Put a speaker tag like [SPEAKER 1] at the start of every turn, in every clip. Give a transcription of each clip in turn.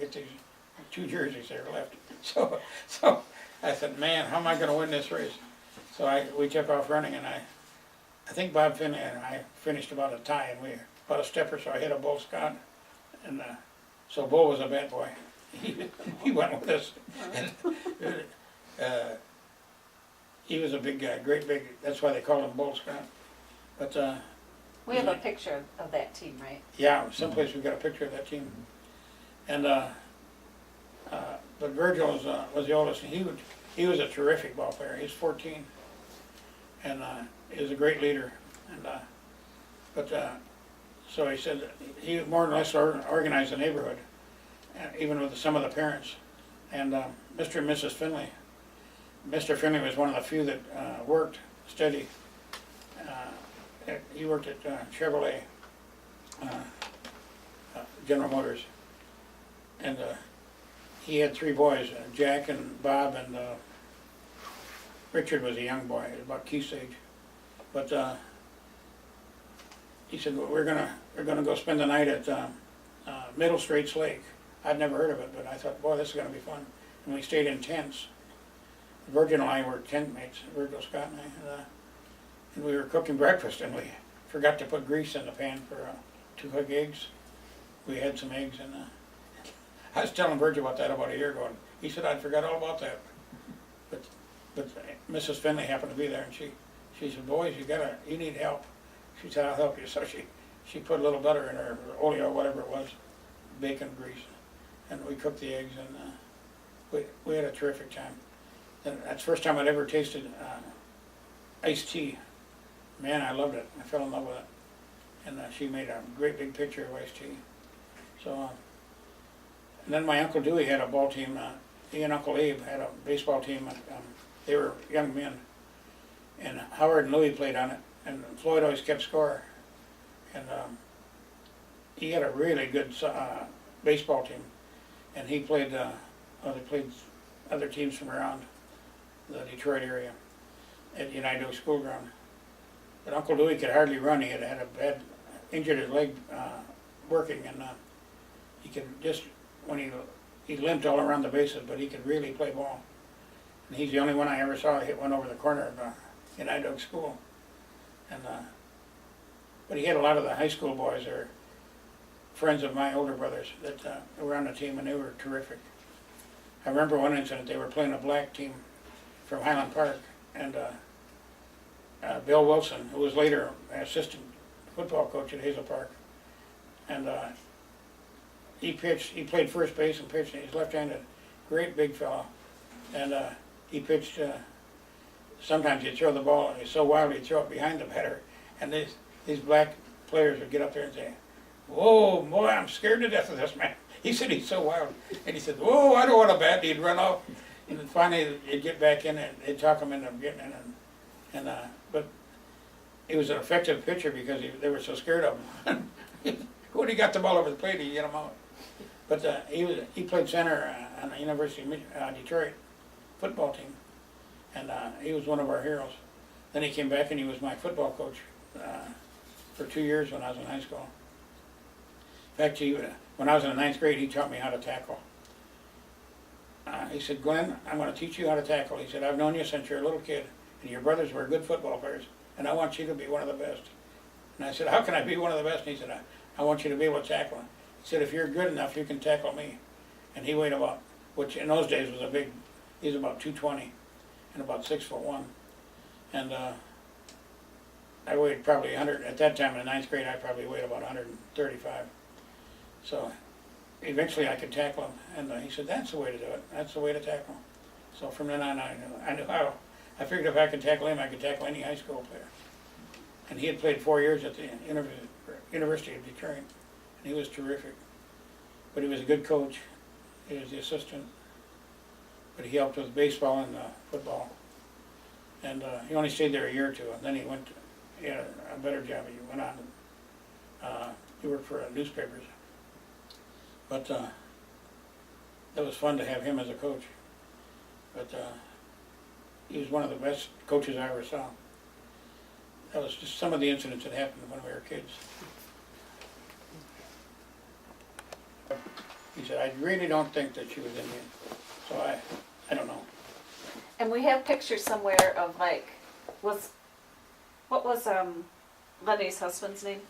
[SPEAKER 1] get these two jerseys that are left. So I said, man, how am I gonna win this race? So we took off running, and I think Bob Finley and I finished about a tie, and we about a step or so ahead of Bo Scott, and so Bo was a bad boy. He went with us, and he was a big guy, great big. That's why they called him Bo Scott. But
[SPEAKER 2] We have a picture of that team, right?
[SPEAKER 1] yeah, someplace we got a picture of that team, and but Virgil was the oldest, and he was a terrific ball player. He was 14, and he was a great leader, and so he said he more or less organized the neighborhood, even with some of the parents, and Mr. and Mrs. Finley. Mr. Finley was one of the few that worked steady. He worked at Chevrolet, General Motors, and he had three boys, Jack and Bob, and Richard was a young boy, about Keith's age. But he said, well, we're gonna go spend the night at Middle Straits Lake. I'd never heard of it, but I thought, boy, this is gonna be fun. And we stayed in tents. Virgil and I were tent mates, Virgil Scott and I, and we were cooking breakfast, and we forgot to put grease in the pan for 2 cooked eggs. We had some eggs, and I was telling Virgil about that about a year ago, and he said, I forgot all about that. But Mrs. Finley happened to be there, and she said, boys, you need help. She said, I'll help you. So she put a little butter in her, or oleo, whatever it was, bacon grease, and we cooked the eggs, and we had a terrific time. And that's the first time I'd ever tasted iced tea. Man, I loved it. I fell in love with it. And she made a great big picture of iced tea. So, and then my Uncle Dewey had a ball team. He and Uncle Abe had a baseball team. They were young men. And Howard and Louie played on it. And Floyd always kept score. And he had a really good baseball team. And he played, they played other teams from around the Detroit area at United Oak School Ground. But Uncle Dewey could hardly run. He had a bad, injured his leg working, and he could just, when he limped all around the bases, but he could really play ball. And he's the only one I ever saw hit one over the corner of United Oak School. And but he had a lot of the high school boys that are friends of my older brothers that were on the team, and they were terrific. I remember one incident, they were playing a black team from Highland Park, and Bill Wilson, who was later an assistant football coach at Hazel Park, and he played first base and pitched, and he's left-handed, great big fellow, and he pitched, sometimes he'd throw the ball, and he's so wild he'd throw it behind the batter, and these black players would get up there and say, whoa, boy, I'm scared to death of this man. He said he's so wild, and he said, whoa, I don't want to bat, and he'd run off. And then finally, he'd get back in, and they'd talk him into getting in. But he was an effective pitcher because they were so scared of him. When he got the ball over the plate, he'd get him out. But he played center on the University of Detroit football team, and he was one of our heroes. Then he came back, and he was my football coach for 2 years when I was in high school. In fact, when I was in the 9th grade, he taught me how to tackle. He said, Glenn, I'm going to teach you how to tackle. He said, I've known you since you're a little kid, and your brothers were good football players, and I want you to be one of the best. And I said, how can I be one of the best? And he said, I want you to be able to tackle. He said, if you're good enough, you can tackle me. And he weighed about, which in those days was he was about 220 and about 6'1". And I weighed probably 100, at that time in the 9th grade, I probably weighed about 135. So eventually I could tackle him, and he said, that's the way to do it. That's the way to tackle. So from then on, I knew how. I figured if I could tackle him, I could tackle any high school player. And he had played 4 years at the University of Detroit, and he was terrific. But he was a good coach. He was the assistant. But he helped with baseball and football. And he only stayed there a year or two, and then he had a better job. He went on, he worked for newspapers. But it was fun to have him as a coach. But he was one of the best coaches I ever saw. That was just some of the incidents that happened when we were kids. He said, I really don't think that she was Indian. So I don't know.
[SPEAKER 2] And we have pictures somewhere of like, what was Lenny's husband's name?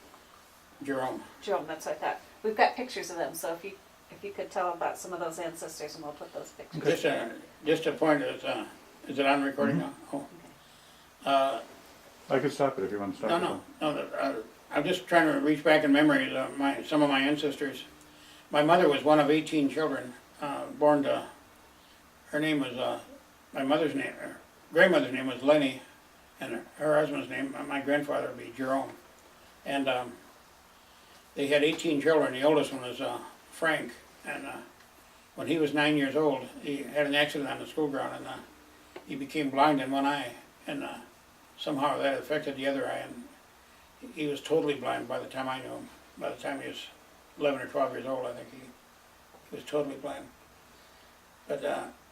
[SPEAKER 1] Jerome.
[SPEAKER 2] Jerome, that's what I thought. We've got pictures of them, so if you could tell about some of those ancestors, and we'll put those pictures.
[SPEAKER 1] Just a point, is it on recording now? Oh.
[SPEAKER 3] I could stop it if you want to stop it.
[SPEAKER 1] No. I'm just trying to reach back in memory of some of my ancestors. My mother was one of 18 children, born to, her name was, my mother's name, her grandmother's name was Lenny, and her husband's name, my grandfather would be Jerome. And they had 18 children. The oldest one was Frank, and when he was 9 years old, he had an accident on the school ground, and he became blind in one eye, and somehow that affected the other eye, and he was totally blind by the time I knew him. By the time he was 11 or 12 years old, I think he was totally blind. But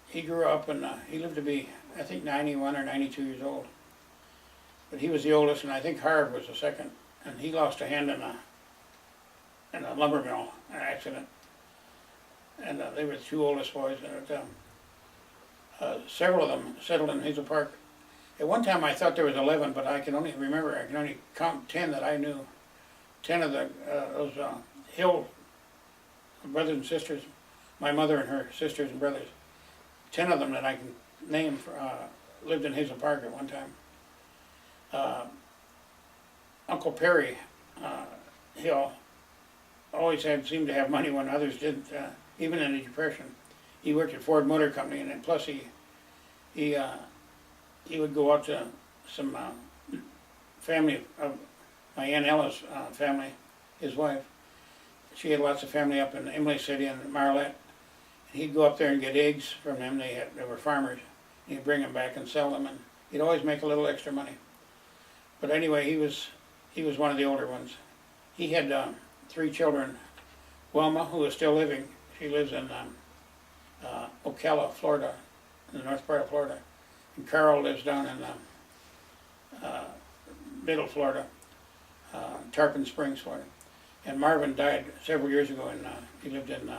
[SPEAKER 1] he grew up, and he lived to be, I think, 91 or 92 years old. But he was the oldest, and I think Harv was the second, and he lost a hand in a lumber mill accident. And they were the two oldest boys, and several of them settled in Hazel Park. At one time I thought there was 11, but I can only count 10 that I knew. 10 of those Hill brothers and sisters, my mother and her sisters and brothers. 10 of them that I can name lived in Hazel Park at one time. Uncle Perry Hill always seemed to have money when others didn't, even in the Depression. He worked at Ford Motor Company, and then plus he would go out to some family of my Aunt Ella's family, his wife. She had lots of family up in Imlay City and Marlette. And he'd go up there and get eggs from them. They were farmers. He'd bring them back and sell them, and he'd always make a little extra money. But anyway, he was one of the older ones. He had 3 children. Wilma, who is still living, she lives in Ocala, Florida, in the north part of Florida. And Carl lives down in middle Florida, Tarpon Springs, Florida. And Marvin died several years ago, and he lived in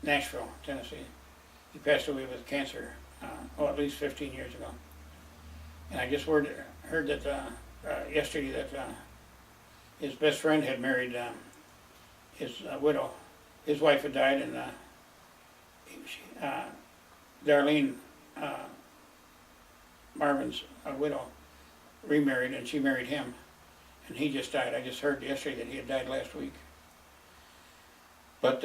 [SPEAKER 1] Nashville, Tennessee. He passed away with cancer, at least 15 years ago. And I just heard that yesterday that his best friend had married his widow. His wife had died, and Darlene, Marvin's widow, remarried, and she married him. And he just died. I just heard yesterday that he had died last week. But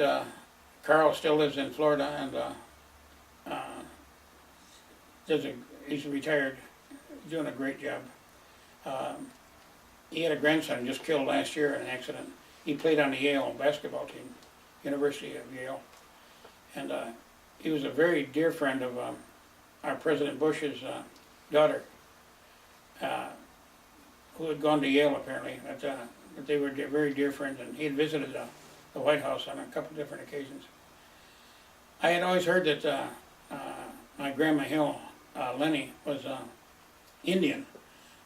[SPEAKER 1] Carl still lives in Florida, and he's retired, doing a great job. He had a grandson just killed last year in an accident. He played on the Yale basketball team, University of Yale. And he was a very dear friend of our President Bush's daughter, who had gone to Yale apparently. But they were very dear friends, and he had visited the White House on a couple different occasions. I had always heard that my Grandma Hill, Lenny, was Indian,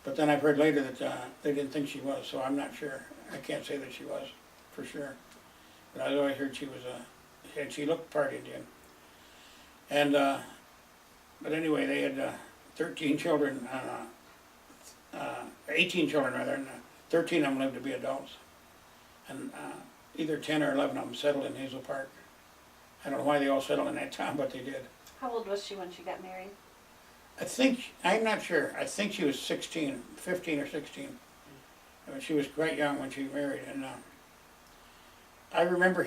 [SPEAKER 1] but then I've heard later that they didn't think she was, so I'm not sure. I can't say that she was for sure. But I always heard she looked part Indian. And but anyway, they had 13 children, 18 children rather, and 13 of them lived to be adults. And either 10 or 11 of them settled in Hazel Park. I don't know why they all settled in that town, but they did.
[SPEAKER 2] How old was she when she got married?
[SPEAKER 1] I'm not sure. I think she was 16, 15 or 16. I mean, she was quite young when she married, and I remember him.